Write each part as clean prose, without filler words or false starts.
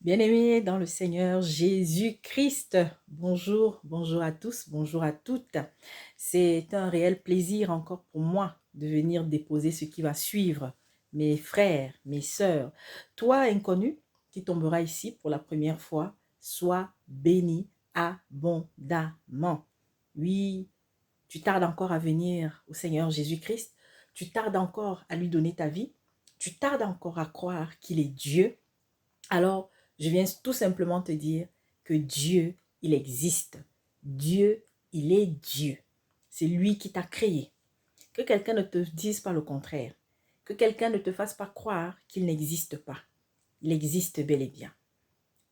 Bien-aimés dans le Seigneur Jésus-Christ, bonjour, bonjour à tous, bonjour à toutes. C'est un réel plaisir encore pour moi de venir déposer ce qui va suivre. Mes frères, mes sœurs, toi inconnu qui tombera ici pour la première fois, sois béni abondamment. Oui, tu tardes encore à venir au Seigneur Jésus-Christ, tu tardes encore à lui donner ta vie, tu tardes encore à croire qu'il est Dieu. Alors, je viens tout simplement te dire que Dieu, il existe. Dieu, il est Dieu. C'est lui qui t'a créé. Que quelqu'un ne te dise pas le contraire. Que quelqu'un ne te fasse pas croire qu'il n'existe pas. Il existe bel et bien.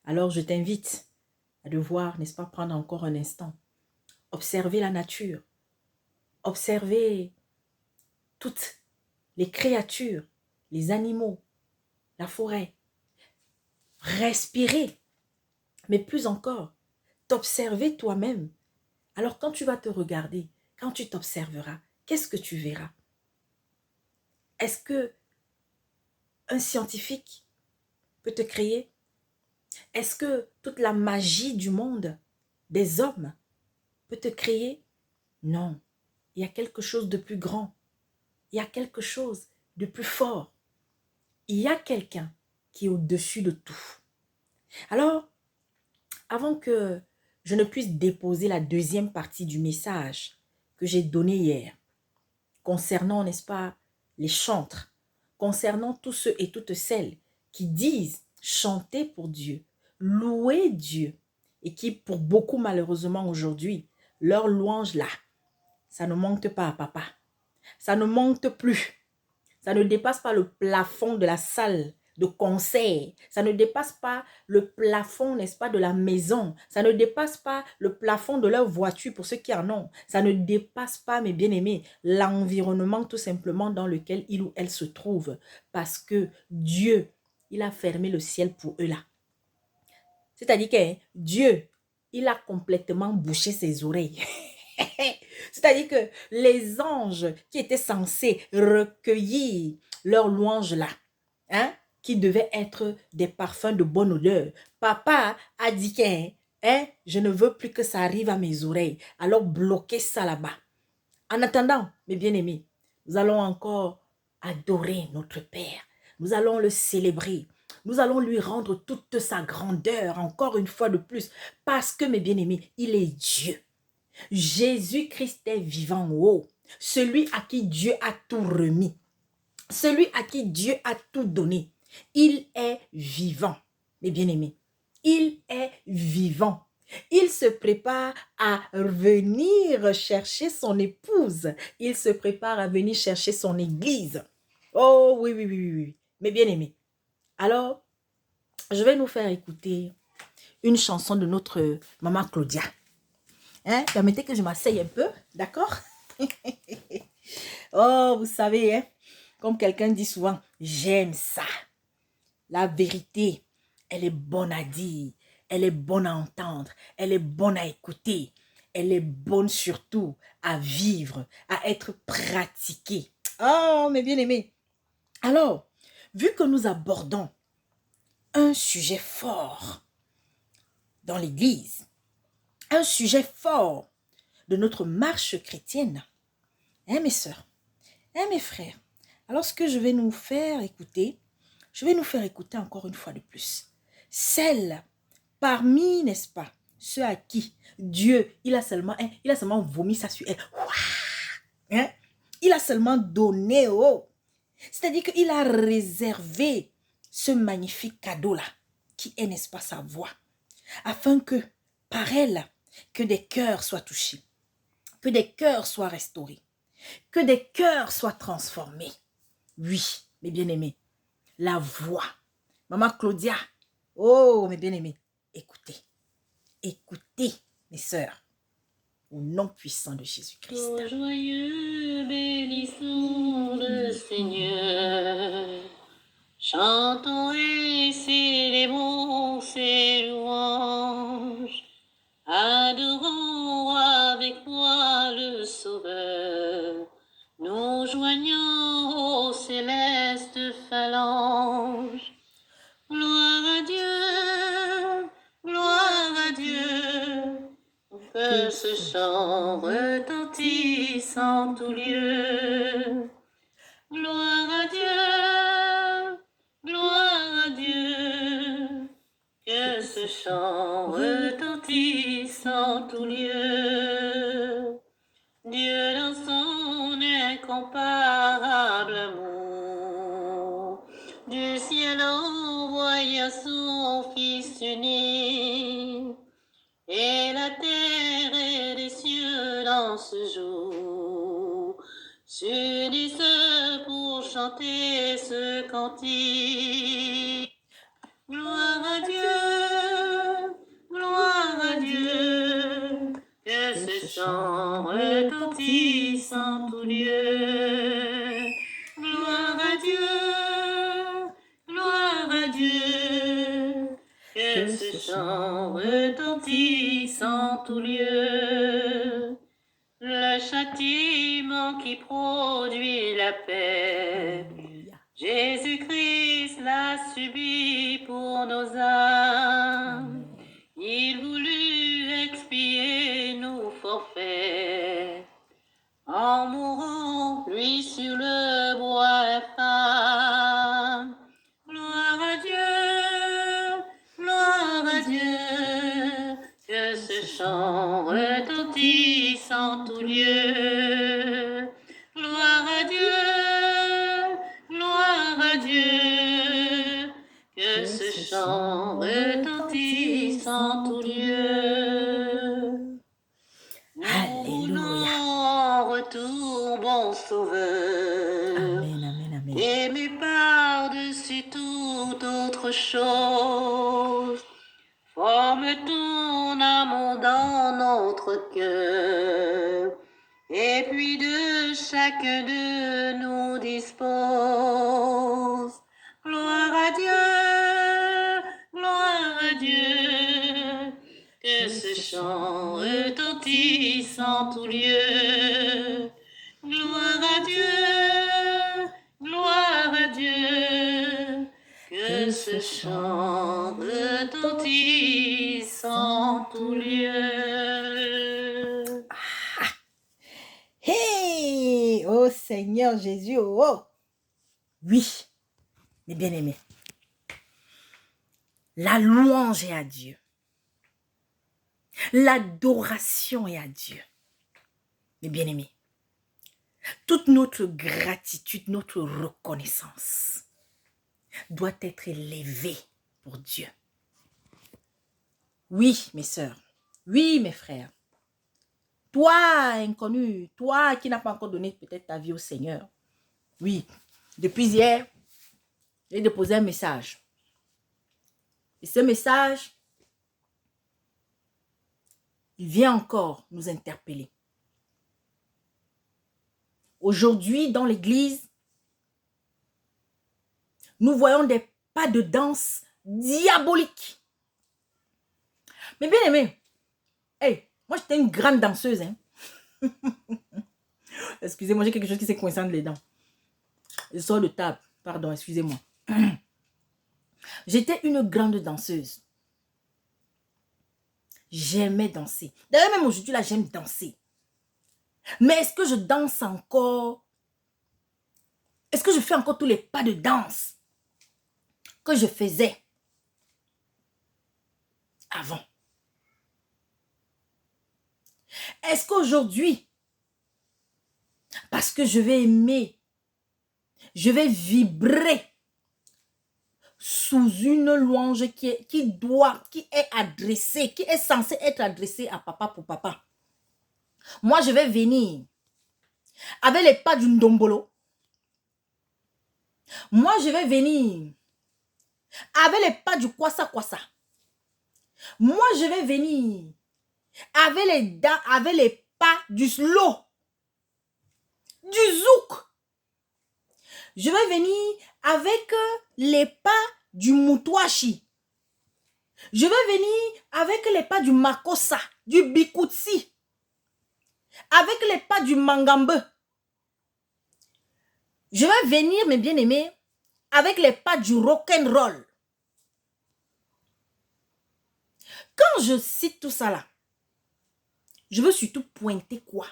Alors, je t'invite à devoir, n'est-ce pas, prendre encore un instant. Observer la nature. Observer toutes les créatures, les animaux, la forêt. Respirer. Mais plus encore, t'observer toi-même. Alors quand tu vas te regarder, quand tu t'observeras, qu'est-ce que tu verras? Est-ce que un scientifique peut te créer? Est-ce que toute la magie du monde, des hommes, peut te créer? Non. Il y a quelque chose de plus grand. Il y a quelque chose de plus fort. Il y a quelqu'un qui est au-dessus de tout. Alors, avant que je ne puisse déposer la deuxième partie du message que j'ai donné hier, concernant, n'est-ce pas, les chantres, concernant tous ceux et toutes celles qui disent chanter pour Dieu, louer Dieu, et qui, pour beaucoup malheureusement aujourd'hui, leur louange là, ça ne manque pas à papa. Ça ne monte plus. Ça ne dépasse pas le plafond de la salle de concert. Ça ne dépasse pas le plafond, n'est-ce pas, de la maison. Ça ne dépasse pas le plafond de leur voiture pour ceux qui en ont. Ça ne dépasse pas, mes bien-aimés, l'environnement tout simplement dans lequel il ou elle se trouve. Parce que Dieu, il a fermé le ciel pour eux là. C'est-à-dire que Dieu, il a complètement bouché ses oreilles. C'est-à-dire que les anges qui étaient censés recueillir leur louange là, hein, qui devaient être des parfums de bonne odeur, papa a dit que je ne veux plus que ça arrive à mes oreilles. Alors bloquez ça là-bas. En attendant, mes bien-aimés, nous allons encore adorer notre Père. Nous allons le célébrer. Nous allons lui rendre toute sa grandeur, encore une fois de plus, parce que, mes bien-aimés, il est Dieu. Jésus-Christ est vivant. Oh, celui à qui Dieu a tout remis. Celui à qui Dieu a tout donné. Il est vivant, mes bien-aimés. Il est vivant. Il se prépare à venir chercher son épouse. Il se prépare à venir chercher son église. Oh oui, oui, oui, oui, oui. Mes bien-aimés. Alors, je vais nous faire écouter une chanson de notre maman Claudia. Permettez que je m'asseye un peu, d'accord? Oh, vous savez, comme quelqu'un dit souvent, j'aime ça. La vérité, elle est bonne à dire, elle est bonne à entendre, elle est bonne à écouter, elle est bonne surtout à vivre, à être pratiquée. Oh, mes bien-aimés. Alors, vu que nous abordons un sujet fort dans l'Église, un sujet fort de notre marche chrétienne, mes sœurs, mes frères, alors ce que je vais nous faire écouter, je vais nous faire écouter encore une fois de plus. Celle parmi, n'est-ce pas, ceux à qui Dieu, il a seulement vomi ça sur elle. Hein? Il a seulement donné, oh. C'est-à-dire qu'il a réservé ce magnifique cadeau-là, qui est, n'est-ce pas, sa voix, afin que, par elle, que des cœurs soient touchés, que des cœurs soient restaurés, que des cœurs soient transformés. Oui, mes bien-aimés, la voix. Maman Claudia, oh, mes bien-aimés, écoutez, écoutez, mes sœurs, au nom puissant de Jésus-Christ. Ô joyeux, bénissons le Seigneur, chantons et célébrons ses louanges, adorons avec moi le Sauveur, nous joignons aux célestes phalanges. Gloire à Dieu ce chant retentisse en tout lieu. Gloire à Dieu, gloire à Dieu, que ce chant retentisse en tout lieu. Dieu dans son incomparable amour, du ciel envoya son Fils unique, et la terre et les cieux dans ce jour s'unissent pour chanter ce cantique. Gloire à Dieu, gloire à Dieu, que ce chant retentisse en tout lieu. Gloire à Dieu, gloire à Dieu, que ce chant retentisse en tout lieu. Le châtiment qui produit la paix, Jésus-Christ l'a subi pour nos âmes. Il voulut expier nos forfaits en mourant, lui, sur le bois infâme. Gloire à Dieu, gloire à Dieu, que ce chant retentisse en tout lieu. Gloire à Dieu, gloire à Dieu, que ce chant retentisse en tout lieu. Alléluia. En retour, bon sauveur, Amen, amen, amen. aimé par-dessus toute autre chose, forme ton amour dans notre cœur, et puis de chacun de nous dispose. Gloire à Dieu, gloire à Dieu, que ce chant retentisse en tout lieu. Gloire à Dieu, gloire à Dieu, que ce chant retentisse en tout lieu. Hey, oh Seigneur Jésus, oh, oh. Oui, mes bien-aimés, la louange est à Dieu. L'adoration est à Dieu. Mes bien-aimés, toute notre gratitude, notre reconnaissance doit être élevée pour Dieu. Oui, mes sœurs, oui, mes frères, toi, inconnu, toi qui n'as pas encore donné peut-être ta vie au Seigneur, oui, depuis hier, j'ai déposé un message. Et ce message, il vient encore nous interpeller. Aujourd'hui, dans l'église, nous voyons des pas de danse diaboliques. Mais bien aimé, hey, moi j'étais une grande danseuse. Hein? Excusez-moi, j'ai quelque chose qui s'est coincé entre les dents. Je sors de table, pardon, excusez-moi. J'étais une grande danseuse. J'aimais danser. D'ailleurs, même aujourd'hui, là, j'aime danser. Mais est-ce que je danse encore? Est-ce que je fais encore tous les pas de danse que je faisais avant? Est-ce qu'aujourd'hui, parce que je vais aimer, je vais vibrer sous une louange qui est adressée, qui est censée être adressée à papa pour papa. Moi, je vais venir avec les pas du ndombolo. Moi, je vais venir avec les pas du kwasa kwasa. Moi, je vais venir avec les pas du slow, du zouk. Je vais venir avec les pas du mutwashi. Je vais venir avec les pas du makossa, du bikutsi, avec les pas du mangambe. Je vais venir, mes bien-aimés, avec les pas du rock'n'roll. Quand je cite tout ça là, Je veux surtout pointer quoi?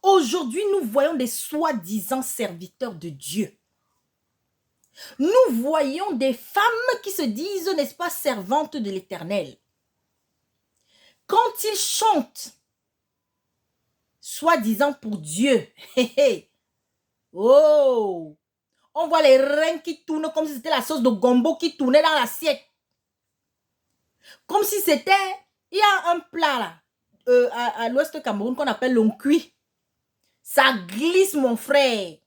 Aujourd'hui, nous voyons des soi-disant serviteurs de Dieu. Nous voyons des femmes qui se disent, n'est-ce pas, servantes de l'Éternel. Quand ils chantent, soi-disant pour Dieu, oh, on voit les reins qui tournent comme si c'était la sauce de gombo qui tournait dans l'assiette. Comme si c'était, il y a un plat là, à l'ouest du Cameroun qu'on appelle l'oncuit. Ça glisse, mon frère.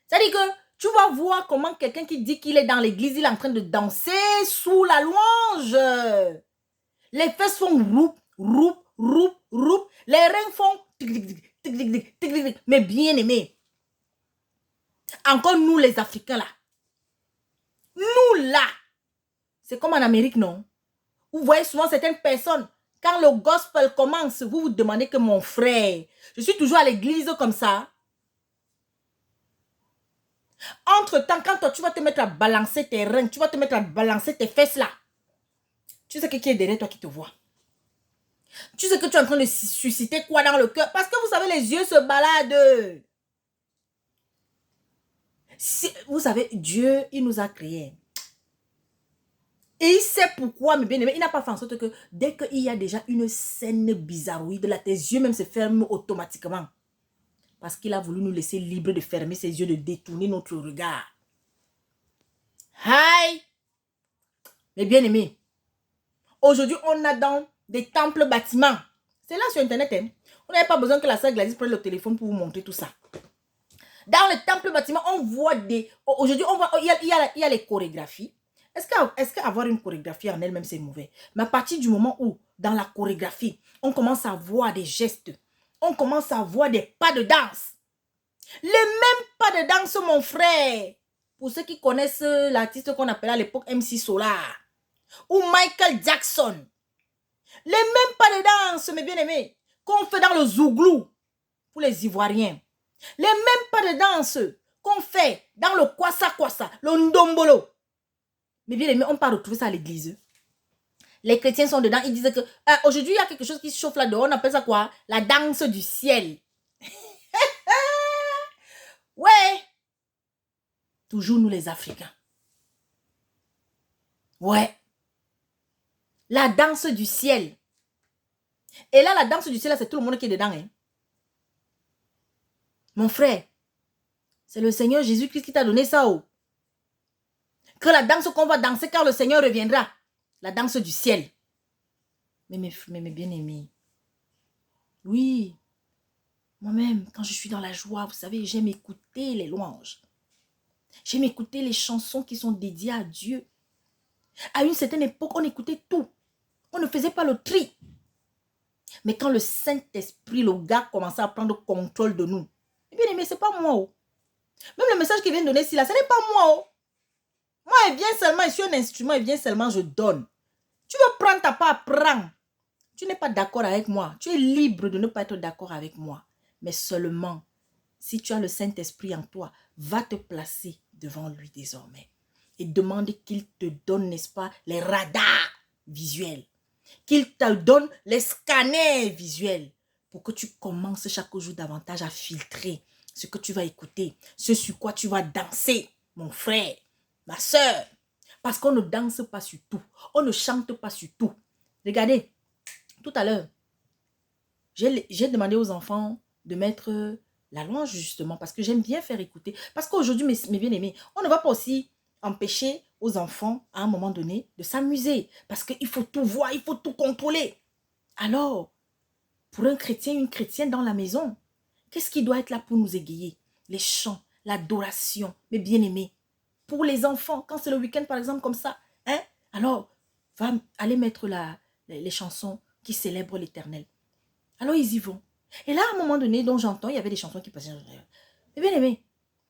C'est-à-dire que tu vas voir comment quelqu'un qui dit qu'il est dans l'église, il est en train de danser sous la louange. Les fesses font roup, roup, roup, roup. Les reins font mais bien aimé. Encore nous les Africains là. Nous là. C'est comme en Amérique, non? Vous voyez souvent certaines personnes, quand le gospel commence, vous vous demandez que mon frère, je suis toujours à l'église comme ça. Entre-temps, quand toi, tu vas te mettre à balancer tes reins, tu vas te mettre à balancer tes fesses là. Tu sais qui est derrière toi qui te voit. Tu sais que tu es en train de susciter quoi dans le cœur? Parce que vous savez, les yeux se baladent. Vous savez, Dieu, il nous a créés. Et il sait pourquoi, mais bien aimé, il n'a pas fait en sorte que dès qu'il y a déjà une scène bizarroïde, là, tes yeux même se ferment automatiquement. Parce qu'il a voulu nous laisser libres de fermer ses yeux, de détourner notre regard. Hi! Mais bien aimé, aujourd'hui, on a dans des temples bâtiments. C'est là sur Internet. Hein? On n'avait pas besoin que la sœur Gladys prenne le téléphone pour vous montrer tout ça. Dans le temple bâtiment, on voit des... Aujourd'hui, on voit, il y a les chorégraphies. Est-ce qu'avoir une chorégraphie en elle-même, c'est mauvais? Mais à partir du moment où, dans la chorégraphie, on commence à voir des gestes, on commence à voir des pas de danse. Les mêmes pas de danse, mon frère. Pour ceux qui connaissent l'artiste qu'on appelait à l'époque MC Solar ou Michael Jackson. Les mêmes pas de danse, mes bien-aimés, qu'on fait dans le Zouglou pour les Ivoiriens. Les mêmes pas de danse qu'on fait dans le Kwasa, le Ndombolo. Mais bien aimé, on peut retrouver ça à l'église. Les chrétiens sont dedans, ils disent que aujourd'hui il y a quelque chose qui se chauffe là-dedans. On appelle ça quoi? La danse du ciel. Ouais. Toujours nous les Africains. Ouais. La danse du ciel. Et là, la danse du ciel, c'est tout le monde qui est dedans. Hein. Mon frère, c'est le Seigneur Jésus-Christ qui t'a donné ça. Oh. Que la danse qu'on va danser quand le Seigneur reviendra. La danse du ciel. Mais mes bien-aimés. Oui. Moi-même, quand je suis dans la joie, vous savez, j'aime écouter les louanges. J'aime écouter les chansons qui sont dédiées à Dieu. À une certaine époque, on écoutait tout. On ne faisait pas le tri. Mais quand le Saint-Esprit, le gars, commençait à prendre contrôle de nous. Bien aimé, ce n'est pas moi. Oh. Même le message qu'il vient de donner ici, là, ce n'est pas moi. Oh. Moi, il vient seulement, je suis un instrument, il vient seulement, je donne. Tu veux prendre ta part, prends. Tu n'es pas d'accord avec moi. Tu es libre de ne pas être d'accord avec moi. Mais seulement, si tu as le Saint-Esprit en toi, va te placer devant lui désormais. Et demande qu'il te donne, n'est-ce pas, les radars visuels. Qu'il te donne les scanners visuels. Pour que tu commences chaque jour davantage à filtrer ce que tu vas écouter. Ce sur quoi tu vas danser, mon frère, ma soeur. Parce qu'on ne danse pas sur tout. On ne chante pas sur tout. Regardez, tout à l'heure, j'ai demandé aux enfants de mettre la louange justement parce que j'aime bien faire écouter. Parce qu'aujourd'hui, mes bien-aimés, on ne va pas aussi empêcher aux enfants à un moment donné de s'amuser. Parce qu'il faut tout voir, il faut tout contrôler. Alors, pour un chrétien, une chrétienne dans la maison, qu'est-ce qui doit être là pour nous égayer? Les chants, l'adoration, mes bien-aimés. Pour les enfants, quand c'est le week-end par exemple comme ça, hein? Alors, va aller mettre les chansons qui célèbrent l'Éternel. Alors, ils y vont. Et là, à un moment donné, dont j'entends, il y avait des chansons qui passaient. Mais bien aimé,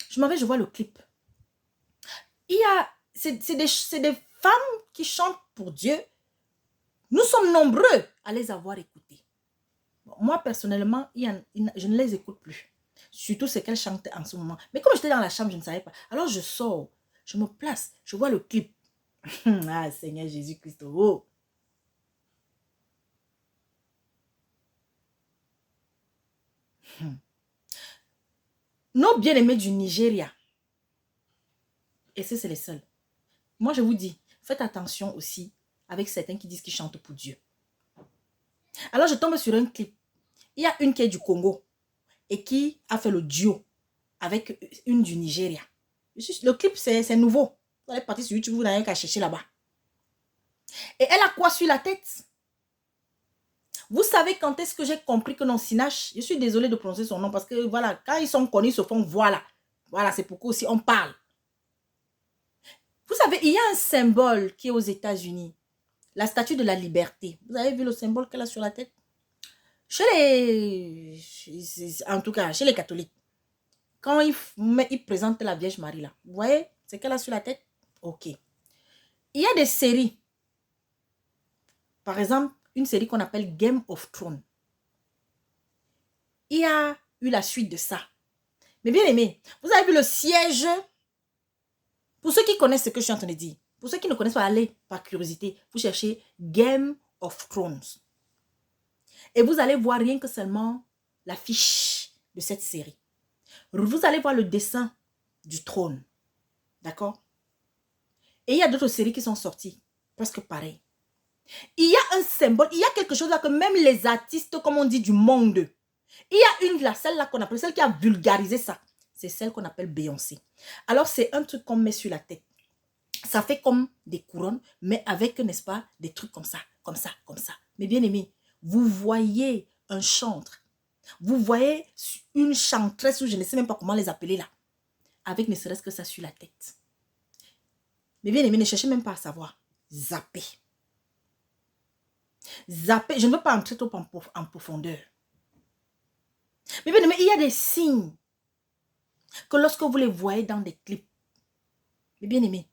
je vois le clip. C'est des femmes qui chantent pour Dieu. Nous sommes nombreux à les avoir écoutées. Bon, moi, personnellement, je ne les écoute plus. Surtout ce qu'elles chantent en ce moment. Mais comme j'étais dans la chambre, je ne savais pas. Alors, je sors, je me place, je vois le clip. Ah, Seigneur Jésus-Christ. Oh. Nos bien-aimés du Nigeria, et c'est les seuls. Moi, je vous dis, faites attention aussi avec certains qui disent qu'ils chantent pour Dieu. Alors, je tombe sur un clip. Il y a une qui est du Congo et qui a fait le duo avec une du Nigeria. Le clip, c'est nouveau. Vous allez partir sur YouTube, vous n'avez qu'à chercher là-bas. Et elle a quoi sur la tête? Vous savez quand est-ce que j'ai compris que non, Sinach, je suis désolée de prononcer son nom parce que voilà, quand ils sont connus, ils se font voilà. Voilà, c'est pourquoi aussi on parle. Vous savez, il y a un symbole qui est aux États-Unis. La statue de la liberté. Vous avez vu le symbole qu'elle a sur la tête? Chez les... En tout cas, chez les catholiques. Quand ils présentent la Vierge Marie là. Vous voyez ce qu'elle a sur la tête? Ok. Il y a des séries. Par exemple, une série qu'on appelle Game of Thrones. Il y a eu la suite de ça. Mais bien aimé, vous avez vu le siège? Pour ceux qui connaissent ce que je suis en train de dire, pour ceux qui ne connaissent pas, allez par curiosité, vous cherchez Game of Thrones. Et vous allez voir rien que seulement l'affiche de cette série. Vous allez voir le dessin du trône. D'accord? Et il y a d'autres séries qui sont sorties, presque pareil. Il y a un symbole, il y a quelque chose là que même les artistes, comme on dit, du monde, il y a une là, celle-là qu'on appelle, celle qui a vulgarisé ça. C'est celle qu'on appelle Beyoncé. Alors, c'est un truc qu'on met sur la tête. Ça fait comme des couronnes, mais avec, n'est-ce pas, des trucs comme ça, comme ça, comme ça. Mais bien aimé, vous voyez un chantre, vous voyez une chantresse, ou je ne sais même pas comment les appeler là, avec ne serait-ce que ça sur la tête. Mais bien aimé, ne cherchez même pas à savoir. Zappez. Zappez. Je ne veux pas entrer trop en profondeur. Mais bien aimé, il y a des signes que lorsque vous les voyez dans des clips, mais bien aimé,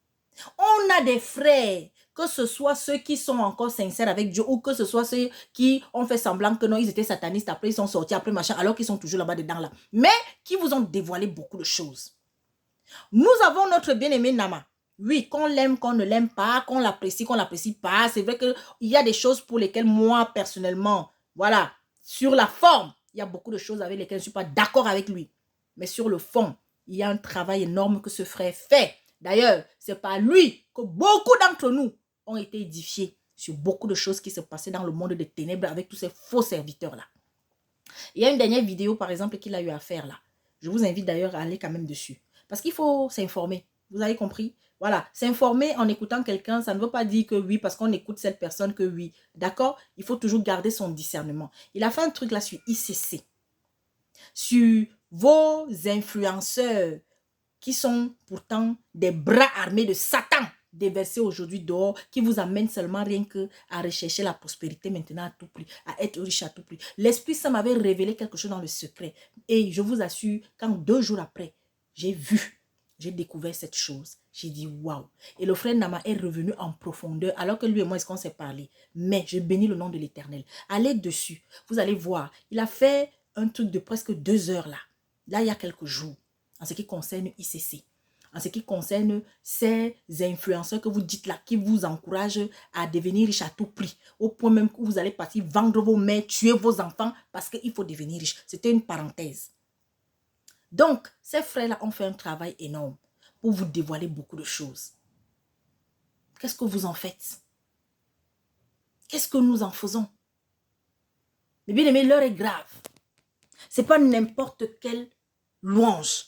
on a des frères, que ce soit ceux qui sont encore sincères avec Dieu ou que ce soit ceux qui ont fait semblant que non, ils étaient satanistes, après ils sont sortis, après machin, alors qu'ils sont toujours là-bas dedans là. Mais qui vous ont dévoilé beaucoup de choses. Nous avons notre bien-aimé Nama. Oui, qu'on l'aime, qu'on ne l'aime pas, qu'on l'apprécie pas. C'est vrai qu'il y a des choses pour lesquelles moi, personnellement, voilà, sur la forme, il y a beaucoup de choses avec lesquelles je ne suis pas d'accord avec lui. Mais sur le fond, il y a un travail énorme que ce frère fait. D'ailleurs, c'est par lui que beaucoup d'entre nous ont été édifiés sur beaucoup de choses qui se passaient dans le monde des ténèbres avec tous ces faux serviteurs-là. Il y a une dernière vidéo, par exemple, qu'il a eu à faire là. Je vous invite d'ailleurs à aller quand même dessus. Parce qu'il faut s'informer. Vous avez compris? Voilà, s'informer en écoutant quelqu'un, ça ne veut pas dire que oui, parce qu'on écoute cette personne que oui. D'accord? Il faut toujours garder son discernement. Il a fait un truc là sur ICC. Sur vos influenceurs qui sont pourtant des bras armés de Satan déversés aujourd'hui dehors, qui vous amènent seulement rien que à rechercher la prospérité maintenant à tout prix, à être riche à tout prix. L'Esprit Saint m'avait révélé quelque chose dans le secret. Et je vous assure, quand 2 jours après, j'ai découvert cette chose. J'ai dit waouh. Et le frère Nama est revenu en profondeur, alors que lui et moi, est-ce qu'on s'est parlé? Mais je bénis le nom de l'Éternel. Allez dessus, vous allez voir. Il a fait un truc de presque 2 heures là. Là, il y a quelques jours, en ce qui concerne ICC. En ce qui concerne ces influenceurs que vous dites là, qui vous encouragent à devenir riche à tout prix, au point même que vous allez partir vendre vos mères, tuer vos enfants, parce qu'il faut devenir riche. C'était une parenthèse. Donc, ces frères-là ont fait un travail énorme pour vous dévoiler beaucoup de choses. Qu'est-ce que vous en faites? Qu'est-ce que nous en faisons? Mais bien aimé, l'heure est grave. Ce n'est pas n'importe quelle louange.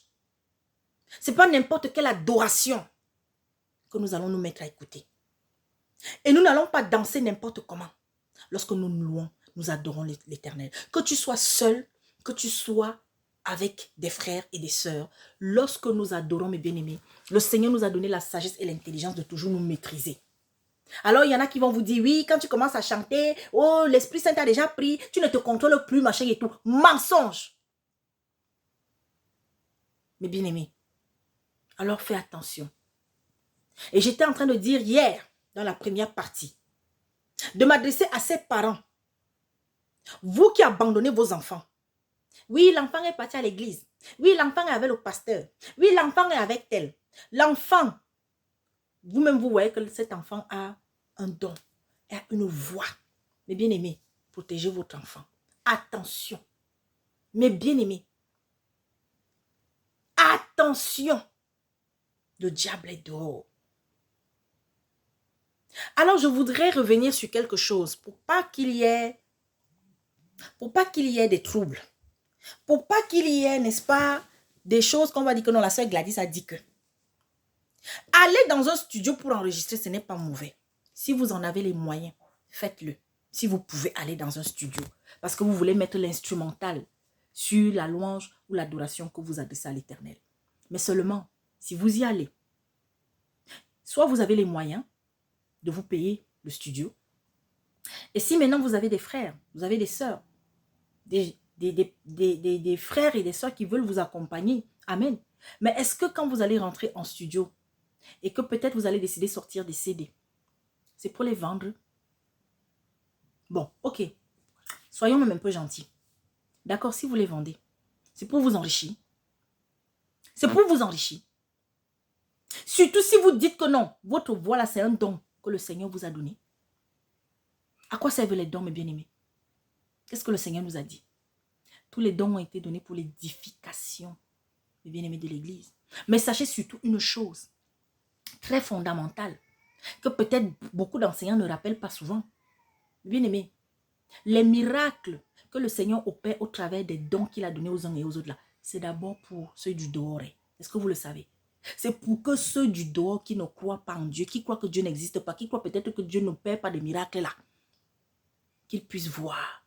Ce n'est pas n'importe quelle adoration que nous allons nous mettre à écouter. Et nous n'allons pas danser n'importe comment. Lorsque nous nous louons, nous adorons l'Éternel. Que tu sois seul, que tu sois avec des frères et des sœurs, lorsque nous adorons, mes bien-aimés, le Seigneur nous a donné la sagesse et l'intelligence de toujours nous maîtriser. Alors, il y en a qui vont vous dire, oui, quand tu commences à chanter, oh, l'Esprit Saint t'a déjà pris, tu ne te contrôles plus, machin et tout. Mensonge. Mes bien-aimés, alors fais attention. Et j'étais en train de dire hier, dans la première partie, de m'adresser à ces parents. Vous qui abandonnez vos enfants. Oui, l'enfant est parti à l'église. Oui, l'enfant est avec le pasteur. Oui, l'enfant est avec tel. L'enfant, vous-même, vous voyez que cet enfant a un don, a une voix. Mais bien aimé, protégez votre enfant. Attention. Mes bien-aimés, attention, le diable est dehors. Alors, je voudrais revenir sur quelque chose pour pas qu'il y ait des troubles. Pour pas qu'il y ait, n'est-ce pas, des choses qu'on va dire que non, la sœur Gladys a dit que. Aller dans un studio pour enregistrer, ce n'est pas mauvais. Si vous en avez les moyens, faites-le. Si vous pouvez aller dans un studio, parce que vous voulez mettre l'instrumental sur la louange ou l'adoration que vous adressez à l'Éternel. Mais seulement, si vous y allez, soit vous avez les moyens de vous payer le studio, et si maintenant vous avez des frères, vous avez des sœurs, des frères et des sœurs qui veulent vous accompagner, amen. Mais est-ce que quand vous allez rentrer en studio et que peut-être vous allez décider de sortir des CD, c'est pour les vendre? Bon, ok. Soyons même un peu gentils. D'accord, si vous les vendez, c'est pour vous enrichir. C'est pour vous enrichir. Surtout si vous dites que non, votre voix là, c'est un don que le Seigneur vous a donné. À quoi servent les dons, mes bien-aimés? Qu'est-ce que le Seigneur nous a dit? Tous les dons ont été donnés pour l'édification, mes bien-aimés de l'Église. Mais sachez surtout une chose très fondamentale, que peut-être beaucoup d'enseignants ne rappellent pas souvent. Bien-aimés, les miracles que le Seigneur opère au travers des dons qu'il a donnés aux uns et aux autres là, c'est d'abord pour ceux du dehors. Est-ce que vous le savez? C'est pour que ceux du dehors qui ne croient pas en Dieu, qui croient que Dieu n'existe pas, qui croient peut-être que Dieu n'opère pas des miracles là, qu'ils puissent voir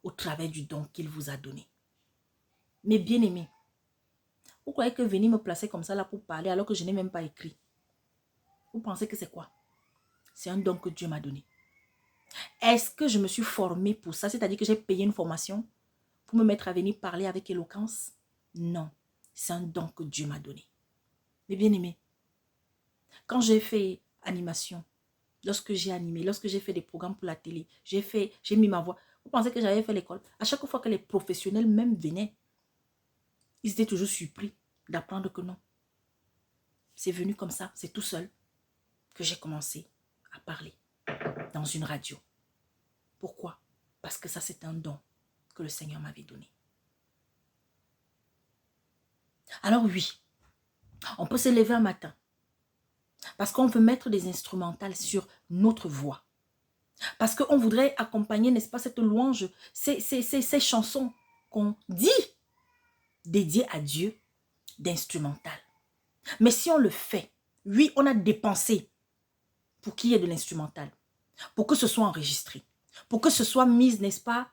au travers du don qu'il vous a donné. Mais bien-aimés, vous croyez que venir me placer comme ça là pour parler alors que je n'ai même pas écrit? Vous pensez que c'est quoi? C'est un don que Dieu m'a donné. Est-ce que je me suis formée pour ça? C'est-à-dire que j'ai payé une formation pour me mettre à venir parler avec éloquence? Non, c'est un don que Dieu m'a donné. Mais bien aimé, quand j'ai fait animation, lorsque j'ai animé, lorsque j'ai fait des programmes pour la télé, j'ai mis ma voix. Vous pensez que j'avais fait l'école? À chaque fois que les professionnels même venaient, ils étaient toujours surpris d'apprendre que non. C'est venu comme ça, c'est tout seul que j'ai commencé à parler dans une radio. Pourquoi? Parce que ça, c'est un don que le Seigneur m'avait donné. Alors oui, on peut se lever un matin parce qu'on veut mettre des instrumentales sur notre voix. Parce qu'on voudrait accompagner, n'est-ce pas, cette louange, ces chansons qu'on dit dédiées à Dieu d'instrumental. Mais si on le fait, oui, on a dépensé pour qu'il y ait de l'instrumental, pour que ce soit enregistré, pour que ce soit mis, n'est-ce pas,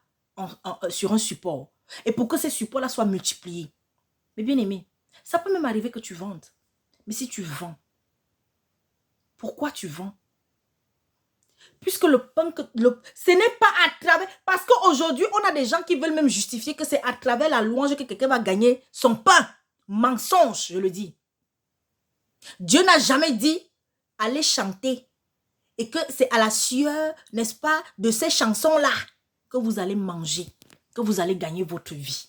sur un support, et pour que ces supports-là soient multipliés. Mais bien aimé, ça peut même arriver que tu vendes. Mais si tu vends, pourquoi tu vends? Puisque ce n'est pas à travers... Parce qu'aujourd'hui, on a des gens qui veulent même justifier que c'est à travers la louange que quelqu'un va gagner son pain. Mensonge, je le dis. Dieu n'a jamais dit, allez chanter. Et que c'est à la sueur, n'est-ce pas, de ces chansons-là que vous allez manger, que vous allez gagner votre vie.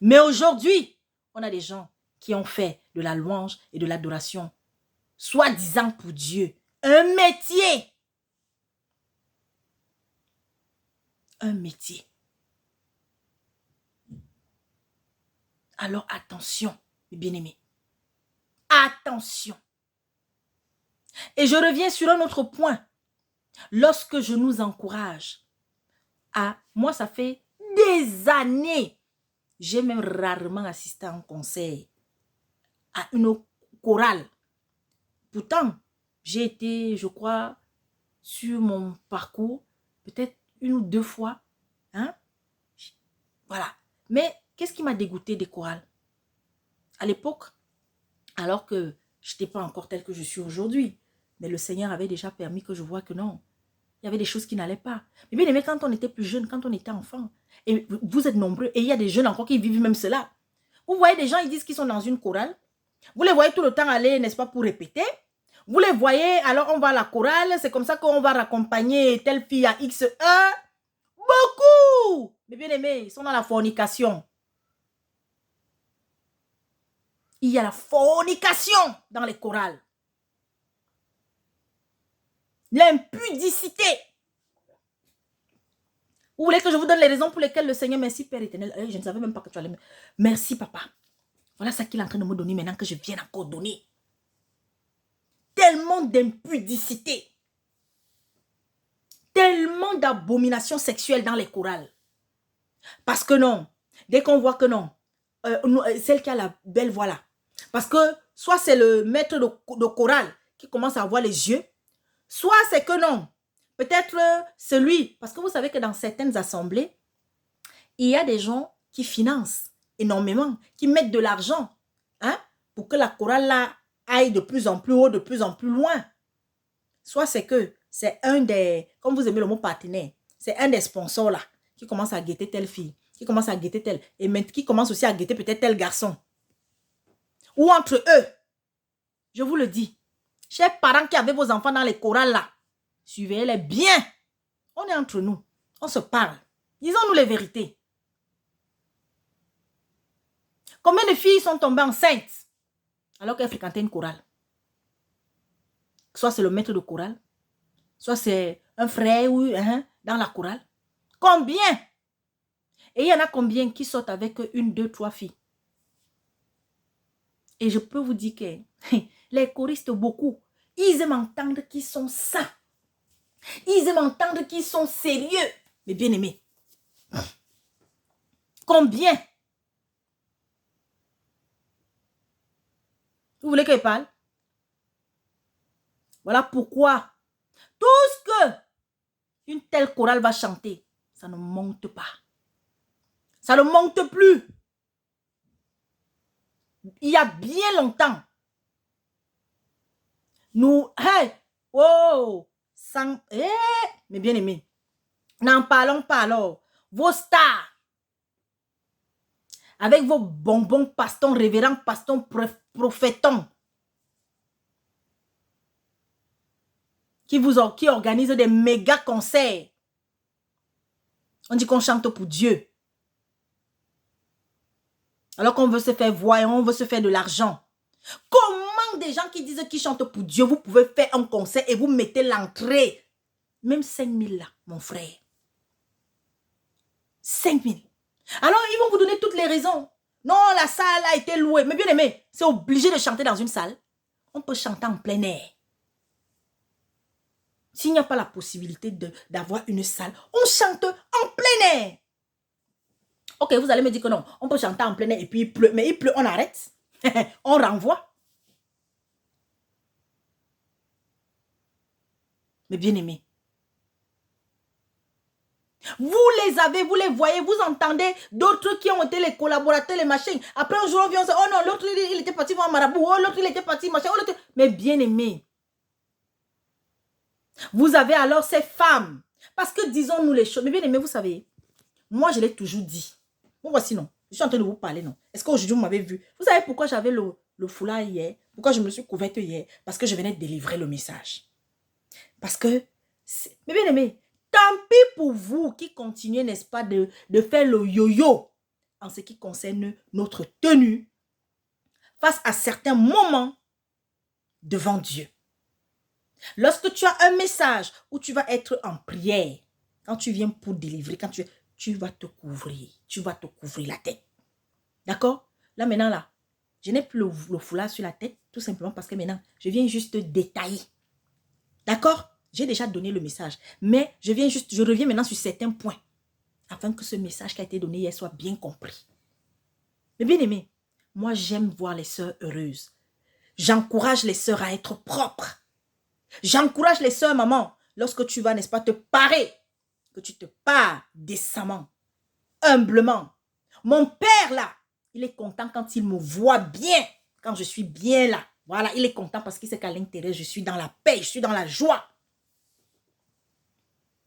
Mais aujourd'hui, on a des gens qui ont fait de la louange et de l'adoration, soi-disant pour Dieu, un métier. Un métier. Alors attention, mes bien-aimés. Attention. Et je reviens sur un autre point. Lorsque je nous encourage à... Moi, ça fait des années. J'ai même rarement assisté à un concert, à une chorale. Pourtant, j'ai été, je crois, sur mon parcours, peut-être 1 ou 2 fois. Hein? Voilà. Mais qu'est-ce qui m'a dégoûté des chorales? À l'époque, alors que je n'étais pas encore telle que je suis aujourd'hui, mais le Seigneur avait déjà permis que je voie que non. Il y avait des choses qui n'allaient pas. Mais bien aimé, quand on était plus jeune, quand on était enfant, et vous êtes nombreux, et il y a des jeunes encore qui vivent même cela. Vous voyez des gens, ils disent qu'ils sont dans une chorale. Vous les voyez tout le temps aller, n'est-ce pas, pour répéter. Vous les voyez, alors on va à la chorale, c'est comme ça qu'on va raccompagner telle fille à X1. Beaucoup! Mais bien aimé, ils sont dans la fornication. Il y a la fornication dans les chorales. L'impudicité. Vous voulez que je vous donne les raisons pour lesquelles le Seigneur, merci Père éternel. Je ne savais même pas que tu allais me... Merci Papa. Voilà ça qu'il est en train de me donner maintenant que je viens encore donner. Tellement d'impudicité. Tellement d'abomination sexuelle dans les chorales. Parce que non, dès qu'on voit que non, celle qui a la belle voix là. Parce que soit c'est le maître de chorale qui commence à avoir les yeux, soit c'est que non, peut-être celui, parce que vous savez que dans certaines assemblées, il y a des gens qui financent énormément, qui mettent de l'argent hein, pour que la chorale là aille de plus en plus haut, de plus en plus loin. Soit c'est que c'est un des, comme vous aimez le mot partenaire, c'est un des sponsors là qui commence à guetter telle fille, qui commence à guetter telle, et même qui commence aussi à guetter peut-être tel garçon. Ou entre eux, je vous le dis, chers parents qui avez vos enfants dans les chorales là, suivez-les bien. On est entre nous, on se parle. Disons-nous les vérités. Combien de filles sont tombées enceintes alors qu'elles fréquentaient une chorale? Soit c'est le maître de chorale, soit c'est un frère ou dans la chorale. Combien? Et il y en a combien qui sortent avec une, deux, trois filles? Et je peux vous dire que les choristes, beaucoup, ils aiment entendre qu'ils sont saints. Ils aiment entendre qu'ils sont sérieux. Mais bien aimés. Combien? Vous voulez que je parle? Voilà pourquoi tout ce que une telle chorale va chanter, ça ne monte pas. Ça ne monte plus. Il y a bien longtemps, nous, hey, oh, sans, mais bien aimé, n'en parlons pas alors. Vos stars, avec vos bonbons pastons, révérends pastons, prophétons, qui organisent des méga concerts. On dit qu'on chante pour Dieu. Alors qu'on veut se faire voir, on veut se faire de l'argent. Comment des gens qui disent qu'ils chantent pour Dieu, vous pouvez faire un concert et vous mettez l'entrée, même 5 000 là, mon frère. 5 000. Alors, ils vont vous donner toutes les raisons. Non, la salle a été louée. Mais bien aimé, c'est obligé de chanter dans une salle. On peut chanter en plein air. S'il n'y a pas la possibilité d'avoir une salle, on chante en plein air. Ok, vous allez me dire que non, on peut chanter en plein air et puis il pleut. Mais il pleut, on arrête. On renvoie. Mais bien aimé, vous les avez, vous les voyez, vous entendez d'autres qui ont été les collaborateurs, les machins. Après un jour, on vient, on se dit, oh non, l'autre il était parti voir un marabout, oh l'autre il était parti, machin, oh l'autre. Mais bien aimé, vous avez alors ces femmes. Parce que disons-nous les choses. Mais bien aimé, vous savez, moi je l'ai toujours dit. Bon, voici non. Je suis en train de vous parler, non. Est-ce qu'aujourd'hui vous m'avez vu? Vous savez pourquoi j'avais le foulard hier? Pourquoi je me suis couverte hier? Parce que je venais de délivrer le message. Parce que, mais bien aimé, tant pis pour vous qui continuez, n'est-ce pas, de faire le yo-yo en ce qui concerne notre tenue face à certains moments devant Dieu. Lorsque tu as un message où tu vas être en prière, quand tu viens pour délivrer, quand tu vas te couvrir la tête. D'accord? Là maintenant, là, je n'ai plus le foulard sur la tête, tout simplement parce que maintenant, je viens juste détailler. D'accord? J'ai déjà donné le message, mais je reviens maintenant sur certains points, afin que ce message qui a été donné hier soit bien compris. Mais bien aimé, moi j'aime voir les sœurs heureuses. J'encourage les sœurs à être propres. J'encourage les sœurs, maman, lorsque tu vas, n'est-ce pas, te parer, que tu te pares décemment, humblement. Mon père, là, il est content quand il me voit bien, quand je suis bien là. Voilà, il est content parce qu'il sait qu'à l'intérieur, je suis dans la paix, je suis dans la joie.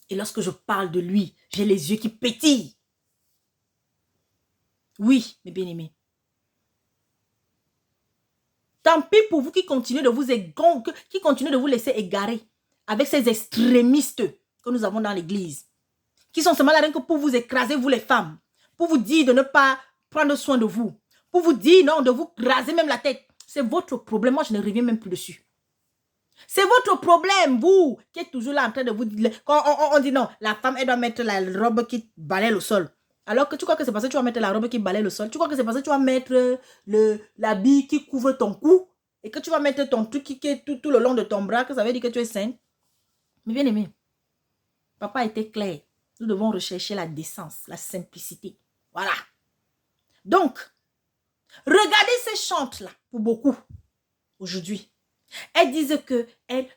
Et lorsque je parle de lui, j'ai les yeux qui pétillent. Oui, mes bien-aimés. Tant pis pour vous qui continuez de vous laisser égarer avec ces extrémistes que nous avons dans l'église, qui sont seulement là rien que pour vous écraser, vous les femmes, pour vous dire de ne pas prendre soin de vous, pour vous dire non, de vous raser même la tête. C'est votre problème, moi je ne reviens même plus dessus. C'est votre problème, vous, qui êtes toujours là en train de vous dire... Quand on dit non, la femme, elle doit mettre la robe qui balaye le sol. Alors que tu crois que c'est parce que tu vas mettre la robe qui balaye le sol. Tu crois que c'est parce que tu vas mettre l'habit qui couvre ton cou et que tu vas mettre ton truc qui est tout le long de ton bras, que ça veut dire que tu es sainte. Mais bien aimé, papa était clair. Nous devons rechercher la décence, la simplicité. Voilà. Donc, regardez ces chantes-là, pour beaucoup, aujourd'hui. Elles disent que,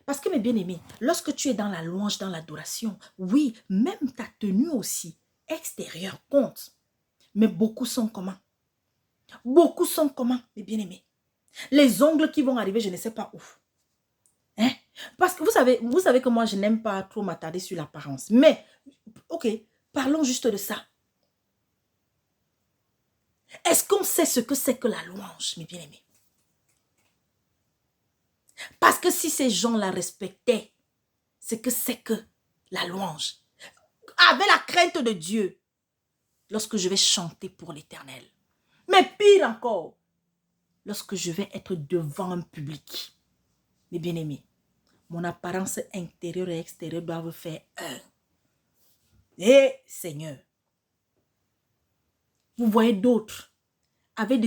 parce que mes bien-aimés, lorsque tu es dans la louange, dans l'adoration, oui, même ta tenue aussi, extérieure, compte. Mais beaucoup sont comment? Beaucoup sont comment, mes bien-aimés? Les ongles qui vont arriver, je ne sais pas où. Hein? Parce que vous savez que moi, je n'aime pas trop m'attarder sur l'apparence. Mais, ok, parlons juste de ça. Est-ce qu'on sait ce que c'est que la louange, mes bien-aimés? Parce que si ces gens-là respectaient ce que c'est que la louange, avec la crainte de Dieu, lorsque je vais chanter pour l'Éternel. Mais pire encore, lorsque je vais être devant un public, mes bien-aimés, mon apparence intérieure et extérieure doivent faire un. Et Seigneur, vous voyez d'autres, avec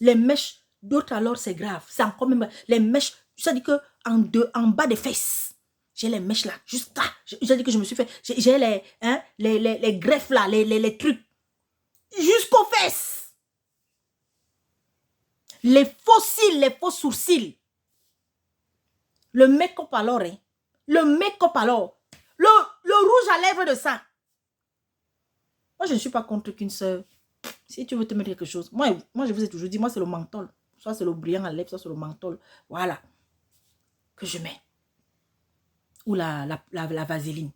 les mèches, d'autres alors c'est grave, c'est encore même, les mèches, ça dit que en bas des fesses, j'ai les mèches là, jusqu'à, je dis que je me suis fait, j'ai les greffes là, les trucs, jusqu'aux fesses. Les faux cils, les faux sourcils. Le make-up alors, hein. Le make-up alors. Le rouge à lèvres de ça. Moi, je ne suis pas contre qu'une soeur. Si tu veux te mettre quelque chose. Moi, je vous ai toujours dit, moi, c'est le menthol. Soit c'est le brillant à lèvres, soit c'est le menthol. Voilà. Que je mets. Ou la vaseline.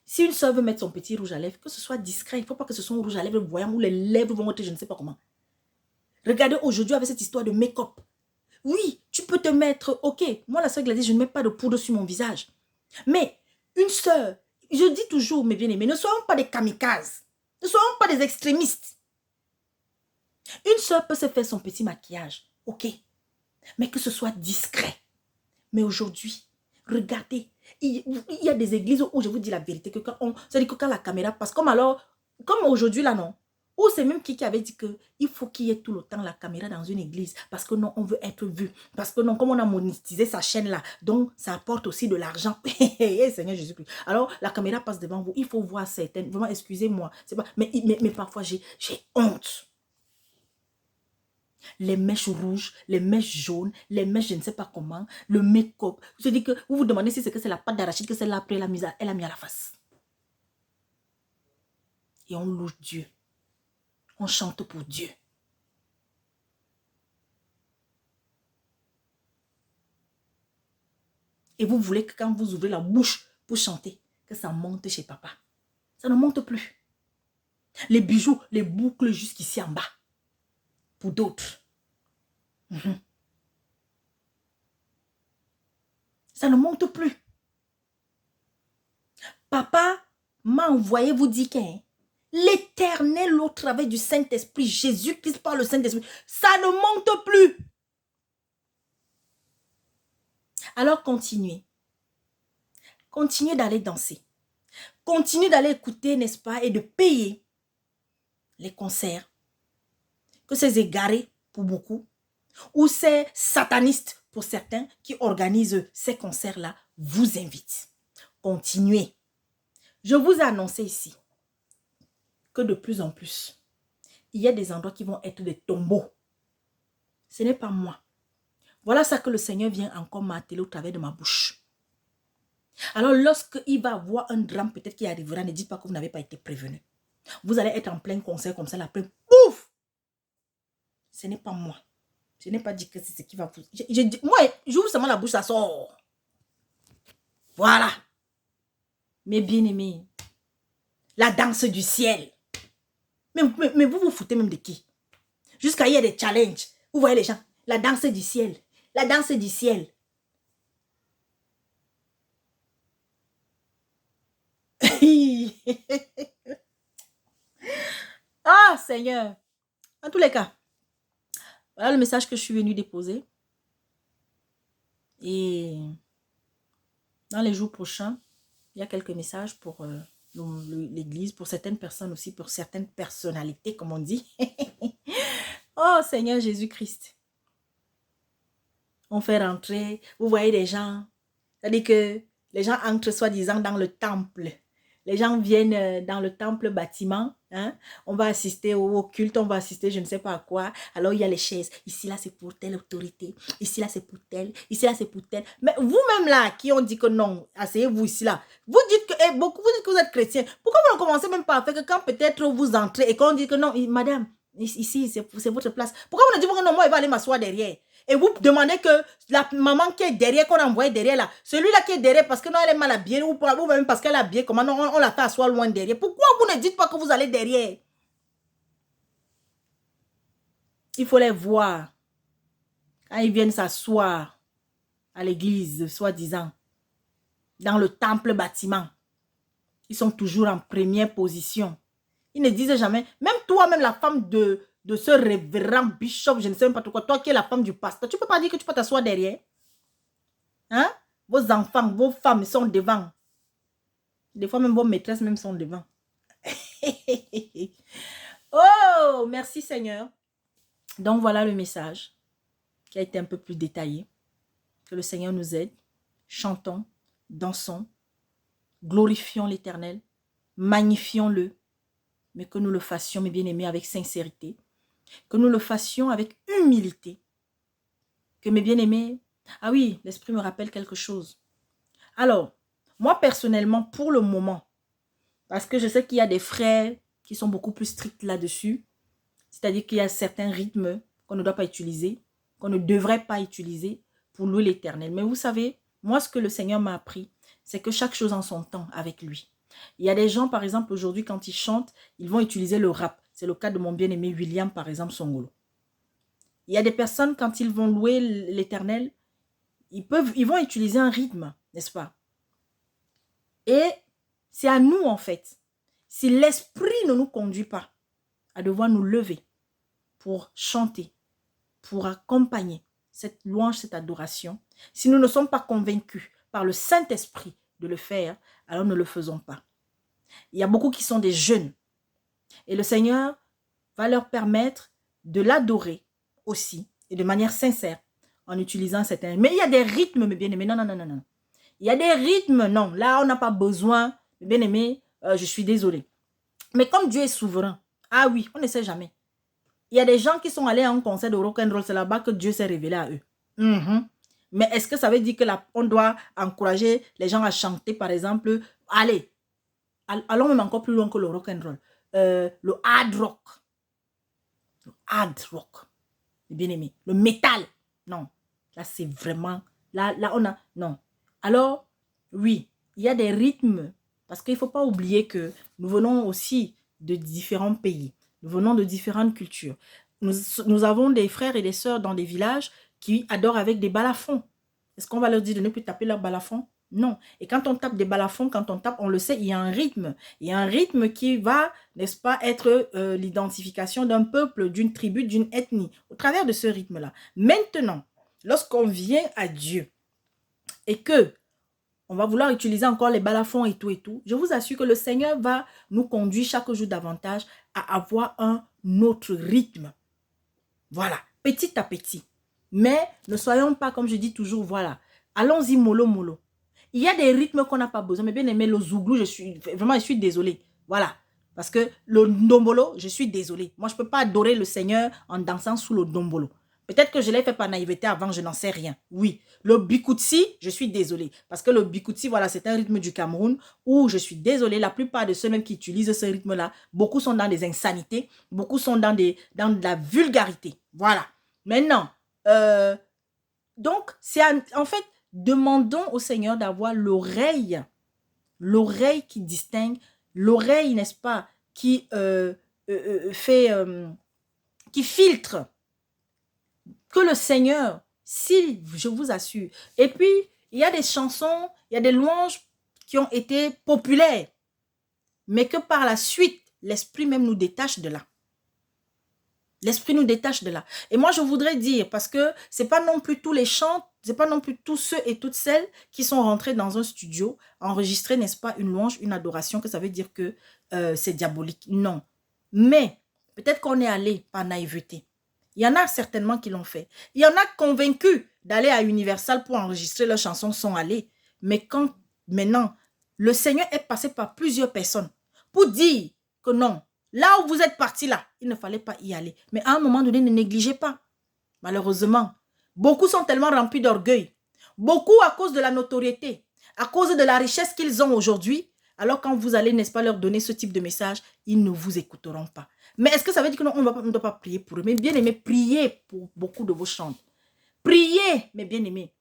Si une soeur veut mettre son petit rouge à lèvres, que ce soit discret. Il ne faut pas que ce soit un rouge à lèvres voyant où les lèvres vont être, je ne sais pas comment. Regardez aujourd'hui avec cette histoire de make-up. Oui, tu peux te mettre, ok, moi la soeur Gladys, je ne mets pas de poudre sur mon visage. Mais une soeur, je dis toujours, mes bien-aimés, ne soyons pas des kamikazes. Ne soyons pas des extrémistes. Une soeur peut se faire son petit maquillage, ok, mais que ce soit discret. Mais aujourd'hui, regardez, il y a des églises où je vous dis la vérité, que c'est-à-dire que quand la caméra passe, comme aujourd'hui là, non. Ou c'est même qui avait dit qu'il faut qu'il y ait tout le temps la caméra dans une église. Parce que non, on veut être vu. Parce que non, comme on a monétisé sa chaîne là, donc ça apporte aussi de l'argent. Seigneur Jésus-Christ. Alors, la caméra passe devant vous. Il faut voir certaines. Vraiment, excusez-moi. Mais parfois, j'ai honte. Les mèches rouges, les mèches jaunes, les mèches je ne sais pas comment, le make-up. Je dis que vous vous demandez si c'est que c'est la pâte d'arachide que celle-là après elle a mis à la face. Et on loue Dieu. On chante pour Dieu. Et vous voulez que quand vous ouvrez la bouche pour chanter, que ça monte chez papa. Ça ne monte plus. Les bijoux, les boucles jusqu'ici en bas. Pour d'autres. Ça ne monte plus. Papa m'a envoyé vous dire que l'Éternel au travers du Saint-Esprit, Jésus-Christ par le Saint-Esprit, ça ne monte plus. Alors continuez. Continuez d'aller danser. Continuez d'aller écouter, n'est-ce pas, et de payer les concerts. Que ces égarés, pour beaucoup, ou ces satanistes, pour certains, qui organisent ces concerts-là, vous invitent. Continuez. Je vous ai annoncé ici que de plus en plus, il y a des endroits qui vont être des tombeaux. Ce n'est pas moi. Voilà ça que le Seigneur vient encore m'atteler au travers de ma bouche. Alors lorsqu'il va avoir un drame peut-être qui arrivera, ne dites pas que vous n'avez pas été prévenu. Vous allez être en plein concert comme ça, après, pouf! Ce n'est pas moi. Je n'ai pas dit que c'est ce qui va vous... Moi, j'ouvre seulement la bouche, ça sort. Voilà. Mes bien-aimés, la danse du ciel. Mais vous vous foutez même de qui? Jusqu'à il y a des challenges. Vous voyez les gens, la danse du ciel. La danse du ciel. Ah, Seigneur. En tous les cas, voilà le message que je suis venue déposer. Et dans les jours prochains, il y a quelques messages pour l'église, pour certaines personnes aussi, pour certaines personnalités, comme on dit. Oh Seigneur Jésus-Christ. On fait rentrer, vous voyez des gens, c'est-à-dire que les gens entrent soi-disant dans le temple. Les gens viennent dans le temple bâtiment. Hein? On va assister au culte, on va assister je ne sais pas à quoi. Alors il y a les chaises. Ici là c'est pour telle autorité. Ici là c'est pour telle. Ici là c'est pour telle. Mais vous-même là qui ont dit que non, asseyez-vous ici là. Vous dites que beaucoup, vous dites que vous êtes chrétien. Pourquoi vous ne commencez même pas à faire que quand peut-être vous entrez et qu'on dit que non, madame, ici c'est votre place. Pourquoi vous ne dites pas que non, moi je vais aller m'asseoir derrière? Et vous demandez que la maman qui est derrière, qu'on a envoyé derrière là, celui-là qui est derrière parce que non, elle est mal habillée ou même parce qu'elle est habillée, comment non, on la fait asseoir loin derrière. Pourquoi vous ne dites pas que vous allez derrière? Il faut les voir. Quand ils viennent s'asseoir à l'église, soi-disant, dans le temple bâtiment, ils sont toujours en première position. Ils ne disent jamais, même toi, même la femme de ce révérend bishop, je ne sais même pas pourquoi, toi qui es la femme du pasteur, tu ne peux pas dire que tu peux t'asseoir derrière. Hein? Vos enfants, vos femmes sont devant. Des fois, même vos maîtresses même sont devant. Oh, merci Seigneur. Donc, voilà le message qui a été un peu plus détaillé. Que le Seigneur nous aide. Chantons, dansons, glorifions l'Éternel, magnifions-le, mais que nous le fassions, mes bien-aimés, avec sincérité. Que nous le fassions avec humilité. Que mes bien-aimés... Ah oui, l'Esprit me rappelle quelque chose. Alors, moi personnellement, pour le moment, parce que je sais qu'il y a des frères qui sont beaucoup plus stricts là-dessus, c'est-à-dire qu'il y a certains rythmes qu'on ne doit pas utiliser, qu'on ne devrait pas utiliser pour louer l'Éternel. Mais vous savez, moi, ce que le Seigneur m'a appris, c'est que chaque chose en son temps avec lui. Il y a des gens, par exemple, aujourd'hui, quand ils chantent, ils vont utiliser le rap. C'est le cas de mon bien-aimé William, par exemple, Songolo. Il y a des personnes, quand ils vont louer l'Éternel, ils vont utiliser un rythme, n'est-ce pas? Et c'est à nous, en fait, si l'esprit ne nous conduit pas à devoir nous lever pour chanter, pour accompagner cette louange, cette adoration, si nous ne sommes pas convaincus par le Saint-Esprit de le faire, alors ne le faisons pas. Il y a beaucoup qui sont des jeunes et le Seigneur va leur permettre de l'adorer aussi et de manière sincère en utilisant certains... Mais il y a des rythmes, mes bien-aimés, non, non, non, non, non. Il y a des rythmes, non, là on n'a pas besoin, mes bien-aimés, je suis désolée. Mais comme Dieu est souverain, ah oui, on ne sait jamais. Il y a des gens qui sont allés à un concert de rock'n'roll, c'est là-bas que Dieu s'est révélé à eux. Mais est-ce que ça veut dire que on doit encourager les gens à chanter, par exemple, allez, allons même encore plus loin que le rock'n'roll, le hard rock. Le hard rock, bien aimé. Le métal, non. Là, c'est vraiment, là, on a, non. Alors, oui, il y a des rythmes, parce qu'il ne faut pas oublier que nous venons aussi de différents pays. Nous venons de différentes cultures. Nous avons des frères et des sœurs dans des villages qui adorent avec des balafons. Est-ce qu'on va leur dire de ne plus taper leur balafon? Non. Et quand on tape des balafons, quand on tape, on le sait, il y a un rythme. Il y a un rythme qui va, n'est-ce pas, être l'identification d'un peuple, d'une tribu, d'une ethnie, au travers de ce rythme-là. Maintenant, lorsqu'on vient à Dieu et que on va vouloir utiliser encore les balafons et tout, je vous assure que le Seigneur va nous conduire chaque jour davantage à avoir un autre rythme. Voilà, petit à petit. Mais ne soyons pas, comme je dis toujours, voilà, allons-y mollo, mollo. Il y a des rythmes qu'on n'a pas besoin. Mais bien aimé, le zouglou, je suis désolée. Voilà. Parce que le ndombolo, je suis désolée. Moi, je ne peux pas adorer le Seigneur en dansant sous le ndombolo. Peut-être que je l'ai fait par naïveté avant, je n'en sais rien. Oui. Le bikutsi, je suis désolée. Parce que le bikutsi, voilà, c'est un rythme du Cameroun où je suis désolée. La plupart de ceux même qui utilisent ce rythme-là, beaucoup sont dans des insanités. Beaucoup sont dans de la vulgarité. Voilà. Maintenant, donc, c'est en fait, demandons au Seigneur d'avoir l'oreille qui distingue, l'oreille, n'est-ce pas, qui qui filtre. Que le Seigneur, si je vous assure. Et puis, il y a des chansons, il y a des louanges qui ont été populaires, mais que par la suite, l'esprit même nous détache de là. L'esprit nous détache de là. Et moi, je voudrais dire, parce que c'est pas non plus tous les chants, c'est pas non plus tous ceux et toutes celles qui sont rentrés dans un studio, enregistrer, n'est-ce pas, une louange, une adoration, que ça veut dire que c'est diabolique. Non. Mais, peut-être qu'on est allé par naïveté. Il y en a certainement qui l'ont fait. Il y en a convaincus d'aller à Universal pour enregistrer leurs chansons, sont allés. Mais quand, maintenant, le Seigneur est passé par plusieurs personnes pour dire que non, là où vous êtes parti là, il ne fallait pas y aller. Mais à un moment donné, ne négligez pas. Malheureusement, beaucoup sont tellement remplis d'orgueil. Beaucoup à cause de la notoriété, à cause de la richesse qu'ils ont aujourd'hui. Alors quand vous allez, n'est-ce pas, leur donner ce type de message, ils ne vous écouteront pas. Mais est-ce que ça veut dire qu'on ne doit pas prier pour eux? Mais bien aimé, priez pour beaucoup de vos chants. Priez, mes bien-aimés.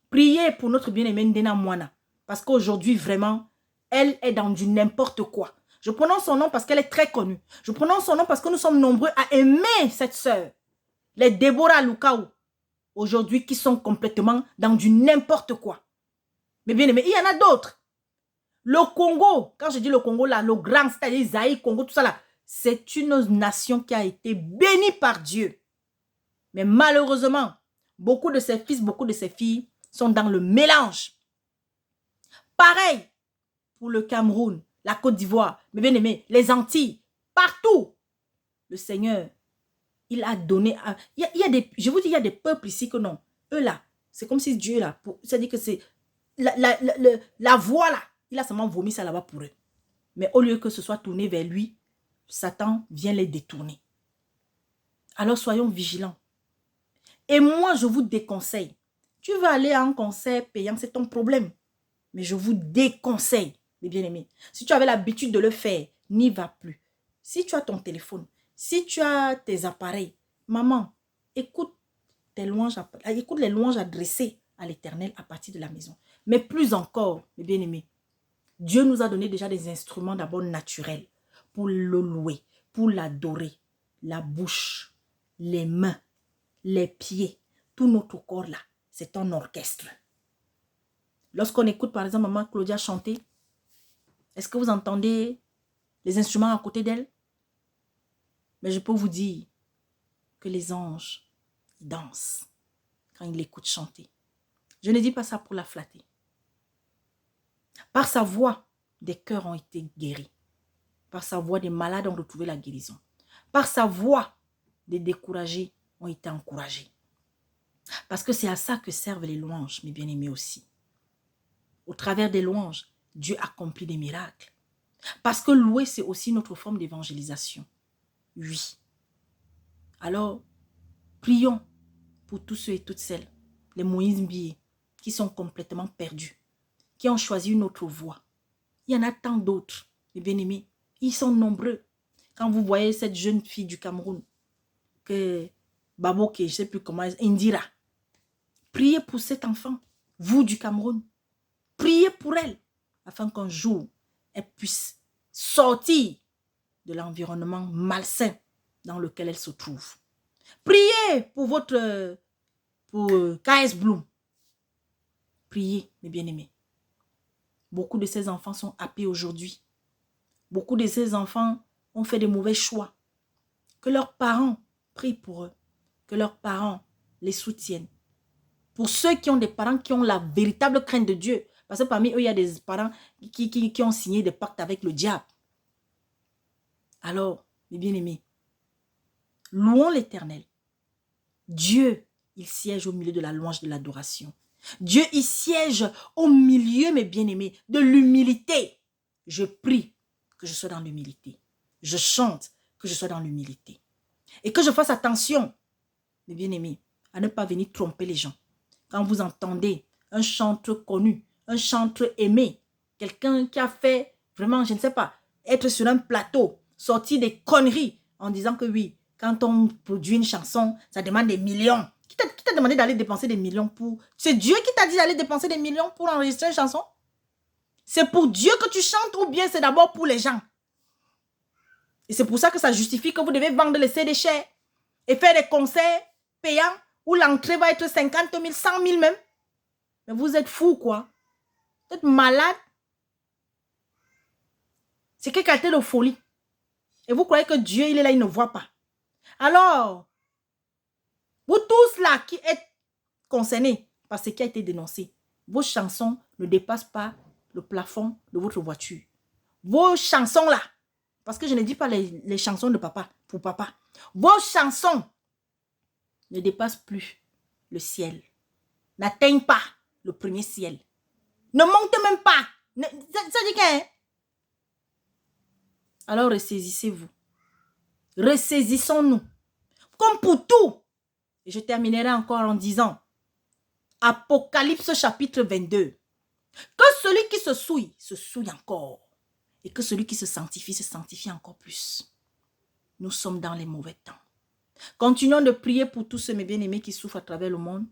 Priez pour notre bien-aimée Ndena Mwana. Parce qu'aujourd'hui, vraiment, elle est dans du n'importe quoi. Je prononce son nom parce qu'elle est très connue. Je prononce son nom parce que nous sommes nombreux à aimer cette sœur. Les Déborah Lukaou, aujourd'hui, qui sont complètement dans du n'importe quoi. Mais bien aimé, il y en a d'autres. Le Congo, quand je dis le Congo, là, le grand, c'est-à-dire Zaïre, Congo, tout ça là, c'est une nation qui a été bénie par Dieu. Mais malheureusement, beaucoup de ses fils, beaucoup de ses filles sont dans le mélange. Pareil pour le Cameroun, la Côte d'Ivoire, mais bien aimé, les Antilles, partout. Le Seigneur, il a donné... Il y a des, je vous dis, il y a des peuples ici que non. Eux là, c'est comme si Dieu là, c'est-à-dire que c'est... La voix là, il a seulement vomi ça là-bas pour eux. Mais au lieu que ce soit tourné vers lui, Satan vient les détourner. Alors soyons vigilants. Et moi, je vous déconseille. Tu veux aller à un concert payant, c'est ton problème. Mais je vous déconseille, mes bien-aimés. Si tu avais l'habitude de le faire, n'y va plus. Si tu as ton téléphone, si tu as tes appareils, maman, écoute les louanges adressées à l'Éternel à partir de la maison. Mais plus encore, mes bien-aimés, Dieu nous a donné déjà des instruments d'abord naturels pour le louer, pour l'adorer. La bouche, les mains, les pieds, tout notre corps là, c'est un orchestre. Lorsqu'on écoute par exemple maman Claudia chanter, est-ce que vous entendez les instruments à côté d'elle? Mais je peux vous dire que les anges, ils dansent quand ils l'écoutent chanter. Je ne dis pas ça pour la flatter. Par sa voix, des cœurs ont été guéris. Par sa voix, des malades ont retrouvé la guérison. Par sa voix, des découragés ont été encouragés. Parce que c'est à ça que servent les louanges, mes bien-aimés aussi. Au travers des louanges, Dieu accomplit des miracles. Parce que louer, c'est aussi notre forme d'évangélisation. Oui. Alors, prions pour tous ceux et toutes celles, les Moïse Mbié, qui sont complètement perdus, qui ont choisi une autre voie. Il y en a tant d'autres, mes bien-aimés. Ils sont nombreux. Quand vous voyez cette jeune fille du Cameroun, que Baboke, je ne sais plus comment, Indira, priez pour cet enfant, vous du Cameroun. Priez pour elle, afin qu'un jour, elle puisse sortir de l'environnement malsain dans lequel elle se trouve. Priez pour votre KS Bloom. Priez, mes bien-aimés. Beaucoup de ces enfants sont happés aujourd'hui. Beaucoup de ces enfants ont fait de mauvais choix. Que leurs parents prient pour eux. Que leurs parents les soutiennent. Pour ceux qui ont des parents qui ont la véritable crainte de Dieu. Parce que parmi eux, il y a des parents qui ont signé des pactes avec le diable. Alors, mes bien-aimés, louons l'Éternel. Dieu, il siège au milieu de la louange de l'adoration. Dieu, il siège au milieu, mes bien-aimés, de l'humilité. Je prie que je sois dans l'humilité. Je chante que je sois dans l'humilité. Et que je fasse attention, mes bien-aimés, à ne pas venir tromper les gens. Quand vous entendez un chanteur connu, un chanteur aimé, quelqu'un qui a fait vraiment, je ne sais pas, être sur un plateau, sortir des conneries en disant que oui, quand on produit une chanson, ça demande des millions. Qui t'a demandé d'aller dépenser des millions pour... C'est Dieu qui t'a dit d'aller dépenser des millions pour enregistrer une chanson? C'est pour Dieu que tu chantes ou bien c'est d'abord pour les gens? Et c'est pour ça que ça justifie que vous devez vendre les CD chers et faire des concerts payants où l'entrée va être 50 000, 100 000 même. Mais vous êtes fous, quoi. Vous êtes malade. C'est quelle qualité de folie. Et vous croyez que Dieu, il est là, il ne voit pas. Alors, vous tous là qui êtes concernés par ce qui a été dénoncé, vos chansons ne dépassent pas le plafond de votre voiture. Vos chansons là, parce que je ne dis pas les chansons de papa, pour papa. Vos chansons ne dépassent plus le ciel. N'atteignent pas le premier ciel. Ne monte même pas. Ça dit qu'un. Alors ressaisissez-vous. Ressaisissons-nous. Comme pour tout. Et je terminerai encore en disant, Apocalypse chapitre 22. Que celui qui se souille encore. Et que celui qui se sanctifie encore plus. Nous sommes dans les mauvais temps. Continuons de prier pour tous ceux, mes bien-aimés, qui souffrent à travers le monde.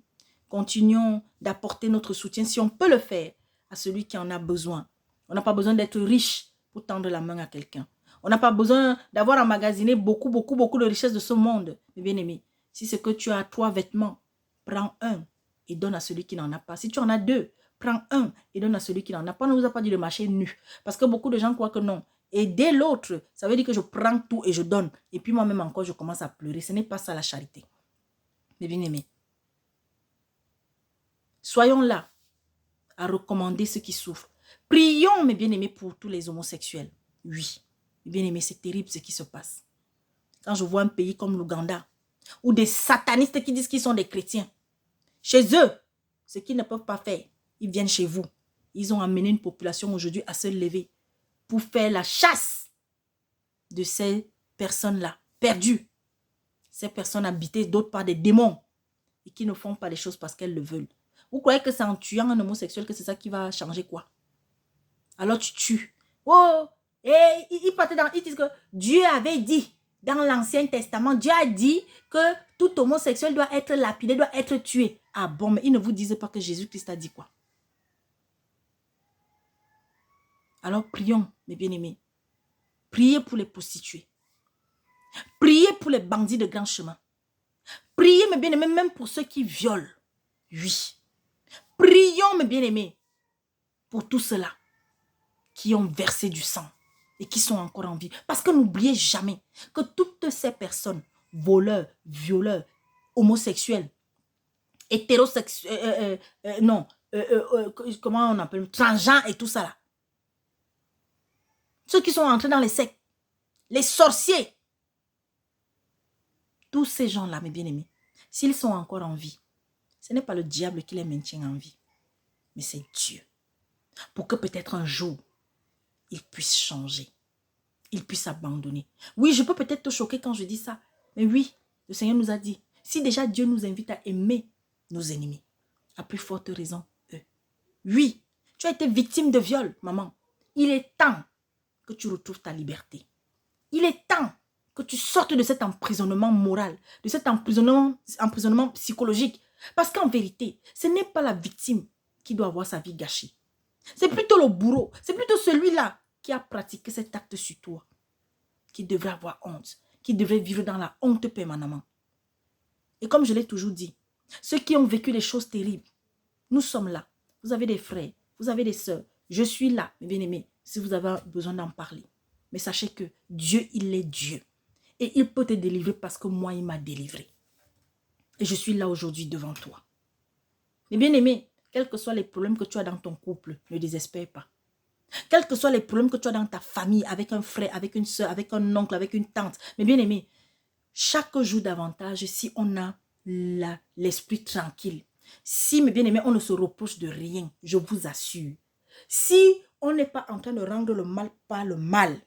Continuons d'apporter notre soutien, si on peut le faire, à celui qui en a besoin. On n'a pas besoin d'être riche pour tendre la main à quelqu'un. On n'a pas besoin d'avoir emmagasiné beaucoup de richesses de ce monde, mes bien-aimés. Si c'est que tu as 3 vêtements, prends un et donne à celui qui n'en a pas. Si tu en as 2, prends un et donne à celui qui n'en a pas. On ne vous a pas dit de marcher nu. Parce que beaucoup de gens croient que non. Aider l'autre, ça veut dire que je prends tout et je donne. Et puis moi-même encore, je commence à pleurer. Ce n'est pas ça la charité. Mes bien-aimés. Soyons là à recommander ceux qui souffrent. Prions, mes bien-aimés, pour tous les homosexuels. Oui, mes bien-aimés, c'est terrible ce qui se passe. Quand je vois un pays comme l'Ouganda, où des satanistes qui disent qu'ils sont des chrétiens, chez eux, ce qu'ils ne peuvent pas faire, ils viennent chez vous. Ils ont amené une population aujourd'hui à se lever pour faire la chasse de ces personnes-là, perdues. Ces personnes habitées d'autres par des démons et qui ne font pas les choses parce qu'elles le veulent. Vous croyez que c'est en tuant un homosexuel que c'est ça qui va changer quoi? Alors tu tues. Oh, et ils disent que Dieu avait dit dans l'Ancien Testament, Dieu a dit que tout homosexuel doit être lapidé, doit être tué. Ah bon, mais ils ne vous disent pas que Jésus-Christ a dit quoi? Alors prions, mes bien-aimés. Priez pour les prostituées. Priez pour les bandits de grand chemin. Priez, mes bien-aimés, même pour ceux qui violent. Oui. Prions, mes bien-aimés, pour tous ceux-là qui ont versé du sang et qui sont encore en vie. Parce que n'oubliez jamais que toutes ces personnes, voleurs, violeurs, homosexuels, hétérosexuels, comment on appelle, transgenres et tout ça là. Ceux qui sont entrés dans les sectes, les sorciers, tous ces gens-là, mes bien-aimés, s'ils sont encore en vie, ce n'est pas le diable qui les maintient en vie, mais c'est Dieu. Pour que peut-être un jour, ils puissent changer. Ils puissent abandonner. Oui, je peux peut-être te choquer quand je dis ça, mais oui, le Seigneur nous a dit, si déjà Dieu nous invite à aimer nos ennemis, à plus forte raison, eux. Oui, tu as été victime de viol, maman. Il est temps que tu retrouves ta liberté. Il est temps que tu sortes de cet emprisonnement moral, de cet emprisonnement psychologique. Parce qu'en vérité, ce n'est pas la victime qui doit avoir sa vie gâchée. C'est plutôt le bourreau, c'est plutôt celui-là qui a pratiqué cet acte sur toi, qui devrait avoir honte, qui devrait vivre dans la honte permanemment. Et comme je l'ai toujours dit, ceux qui ont vécu des choses terribles, nous sommes là. Vous avez des frères, vous avez des sœurs. Je suis là, mes bien-aimés, si vous avez besoin d'en parler. Mais sachez que Dieu, il est Dieu. Et il peut te délivrer parce que moi, il m'a délivré. Et je suis là aujourd'hui devant toi. Mes bien-aimés, quels que soient les problèmes que tu as dans ton couple, ne désespère pas. Quels que soient les problèmes que tu as dans ta famille, avec un frère, avec une soeur, avec un oncle, avec une tante. Mais bien aimé, chaque jour davantage, si on a l'esprit tranquille, si, mes bien-aimés, on ne se reproche de rien, je vous assure, si on n'est pas en train de rendre le mal par le mal,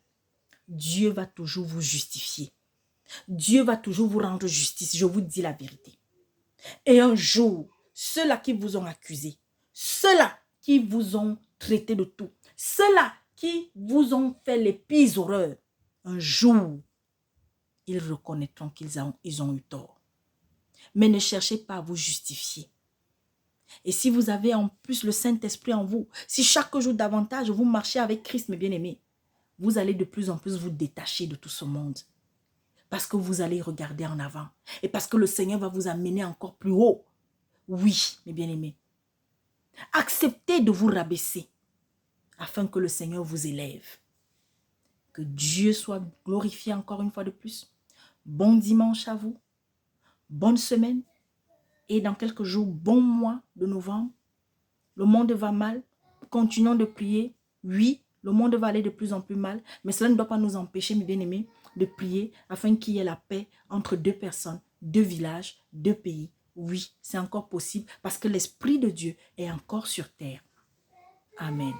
Dieu va toujours vous justifier. Dieu va toujours vous rendre justice, je vous dis la vérité. Et un jour, ceux-là qui vous ont accusé, ceux-là qui vous ont traité de tout, ceux-là qui vous ont fait les pires horreurs, un jour, ils reconnaîtront qu'ils ont eu tort. Mais ne cherchez pas à vous justifier. Et si vous avez en plus le Saint-Esprit en vous, si chaque jour davantage vous marchez avec Christ, mes bien-aimés, vous allez de plus en plus vous détacher de tout ce monde. Parce que vous allez regarder en avant. Et parce que le Seigneur va vous amener encore plus haut. Oui, mes bien-aimés. Acceptez de vous rabaisser afin que le Seigneur vous élève. Que Dieu soit glorifié encore une fois de plus. Bon dimanche à vous. Bonne semaine. Et dans quelques jours, bon mois de novembre. Le monde va mal. Continuons de prier. Oui, le monde va aller de plus en plus mal. Mais cela ne doit pas nous empêcher, mes bien-aimés, de prier afin qu'il y ait la paix entre deux personnes, deux villages, deux pays. Oui, c'est encore possible parce que l'Esprit de Dieu est encore sur terre. Amen.